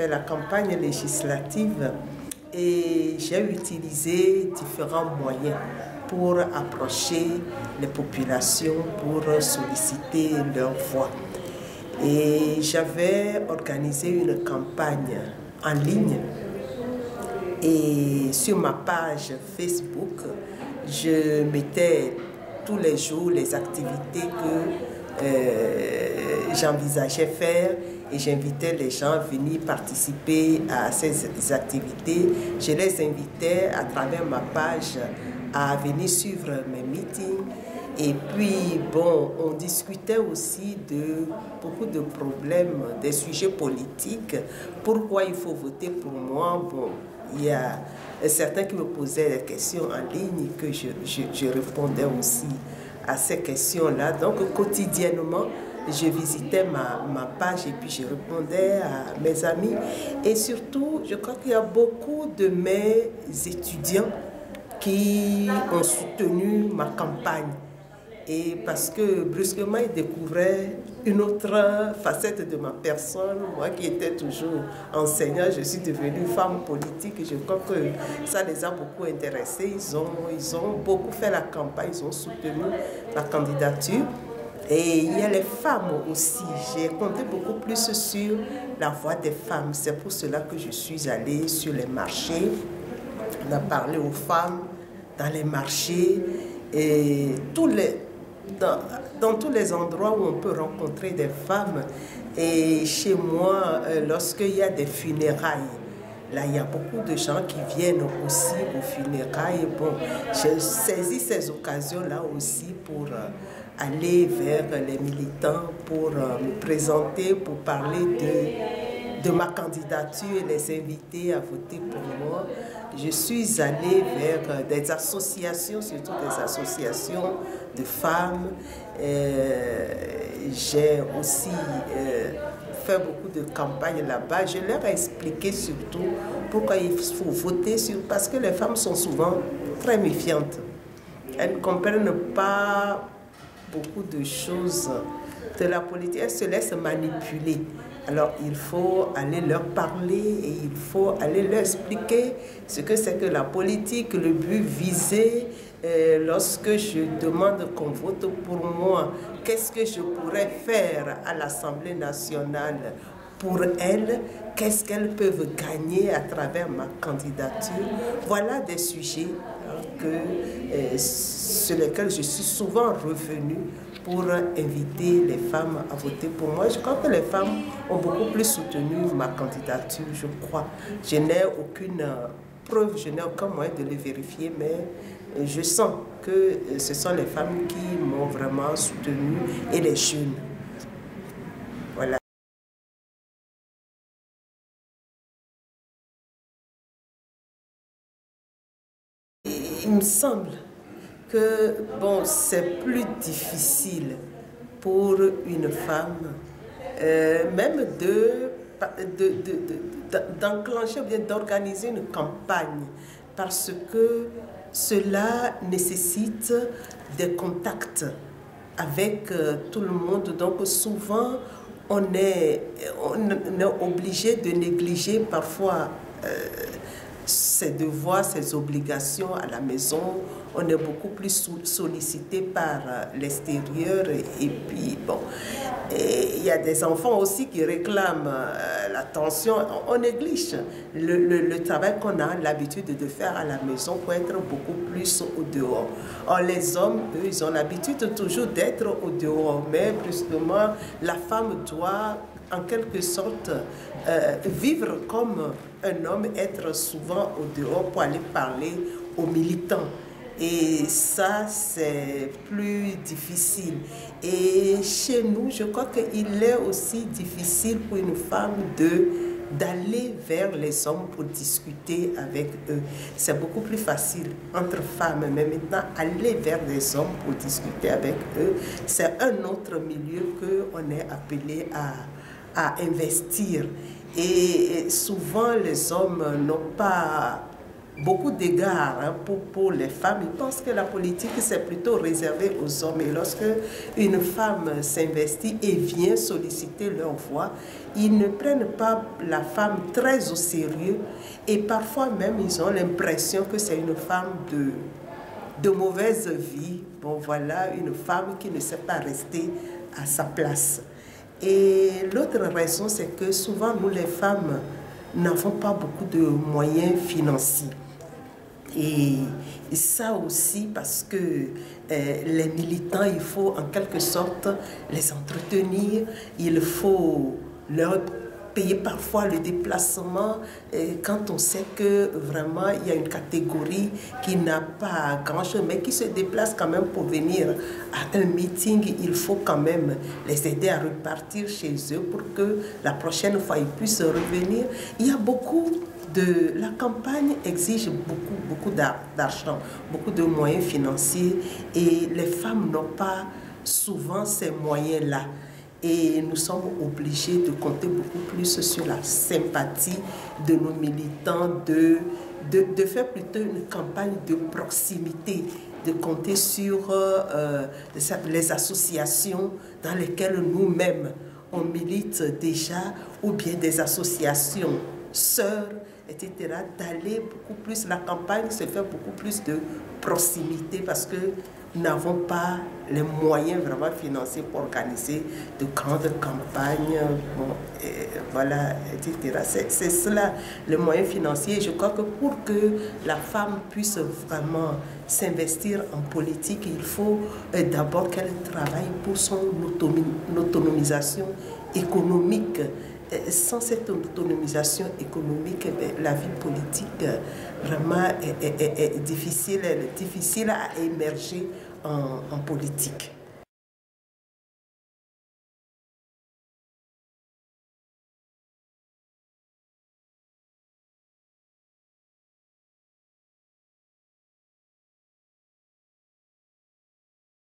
fait la campagne législative et j'ai utilisé différents moyens pour approcher les populations, pour solliciter leur voix. Et j'avais organisé une campagne en ligne et sur ma page Facebook, je mettais tous les jours les activités que j'envisageais faire et j'invitais les gens à venir participer à ces activités. Je les invitais à travers ma page à venir suivre mes meetings. Et puis, bon, on discutait aussi de beaucoup de problèmes, des sujets politiques. Pourquoi il faut voter pour moi? Bon, il y a certains qui me posaient des questions en ligne que je répondais aussi à ces questions-là. Donc, quotidiennement, je visitais ma page et puis je répondais à mes amis. Et surtout, je crois qu'il y a beaucoup de mes étudiants qui ont soutenu ma campagne. Et parce que brusquement, ils découvraient une autre facette de ma personne. Moi qui étais toujours enseignante, je suis devenue femme politique. Et je crois que ça les a beaucoup intéressés. Ils ont beaucoup fait la campagne, ils ont soutenu la candidature. Et il y a les femmes aussi. J'ai compté beaucoup plus sur la voix des femmes. C'est pour cela que je suis allée sur les marchés. On a parlé aux femmes dans les marchés et dans tous les endroits où on peut rencontrer des femmes. Et chez moi, lorsqu'il y a des funérailles, là, il y a beaucoup de gens qui viennent aussi aux funérailles. Bon, j'ai saisi ces occasions-là aussi pour aller vers les militants, pour me présenter, pour parler de ma candidature et les inviter à voter pour moi. Je suis allée vers des associations, surtout des associations de femmes. J'ai aussi fait beaucoup de campagnes là-bas. Je leur ai expliqué surtout pourquoi il faut voter parce que les femmes sont souvent très méfiantes. Elles ne comprennent pas beaucoup de choses de la politique. Elles se laissent manipuler. Alors il faut aller leur parler et il faut aller leur expliquer ce que c'est que la politique, le but visé. Lorsque je demande qu'on vote pour moi, qu'est-ce que je pourrais faire à l'Assemblée nationale pour elles, qu'est-ce qu'elles peuvent gagner à travers ma candidature. Voilà des sujets sur lesquels je suis souvent revenue pour inviter les femmes à voter pour moi. Je crois que les femmes ont beaucoup plus soutenu ma candidature, je crois. Je n'ai aucune preuve, je n'ai aucun moyen de le vérifier, mais je sens que ce sont les femmes qui m'ont vraiment soutenue et les jeunes. Voilà. Il me semble que bon, c'est plus difficile pour une femme, même d'enclencher ou bien d'organiser une campagne, parce que cela nécessite des contacts avec tout le monde. Donc souvent, on est obligé de négliger parfois ses devoirs, ses obligations à la maison. On est beaucoup plus sollicité par l'extérieur et puis bon, il y a des enfants aussi qui réclament l'attention. On néglige le travail qu'on a l'habitude de faire à la maison pour être beaucoup plus au dehors. Or les hommes, eux, ils ont l'habitude toujours d'être au dehors, mais brusquement, la femme doit en quelque sorte vivre comme un homme, être souvent au dehors pour aller parler aux militants. Et ça, c'est plus difficile. Et chez nous, je crois qu'il est aussi difficile pour une femme d'aller vers les hommes pour discuter avec eux. C'est beaucoup plus facile entre femmes, mais maintenant, aller vers les hommes pour discuter avec eux, c'est un autre milieu qu'on est appelé à investir. Et souvent, les hommes n'ont pas beaucoup d'égards hein, pour les femmes. Ils pensent que la politique, c'est plutôt réservé aux hommes. Et lorsque une femme s'investit et vient solliciter leur voix, ils ne prennent pas la femme très au sérieux. Et parfois même, ils ont l'impression que c'est une femme de mauvaise vie. Bon, voilà, une femme qui ne sait pas rester à sa place. Et l'autre raison, c'est que souvent, nous, les femmes, n'avons pas beaucoup de moyens financiers. Et ça aussi parce que les militants, il faut en quelque sorte les entretenir, il faut leur payer parfois le déplacement quand on sait que vraiment il y a une catégorie qui n'a pas grand-chose mais qui se déplace quand même pour venir à un meeting. Il faut quand même les aider à repartir chez eux pour que la prochaine fois ils puissent revenir. Il y a beaucoup de... La campagne exige beaucoup d'argent, beaucoup de moyens financiers et les femmes n'ont pas souvent ces moyens-là. Et nous sommes obligés de compter beaucoup plus sur la sympathie de nos militants, de faire plutôt une campagne de proximité, de compter sur les associations dans lesquelles nous-mêmes on milite déjà, ou bien des associations sœurs, etc., d'aller beaucoup plus, la campagne se fait beaucoup plus de proximité parce que nous n'avons pas les moyens vraiment financiers pour organiser de grandes campagnes, bon, voilà, etc. C'est cela, les moyens financiers. Je crois que pour que la femme puisse vraiment s'investir en politique, il faut d'abord qu'elle travaille pour son autonomisation économique. Sans cette autonomisation économique, la vie politique vraiment est difficile à émerger en politique.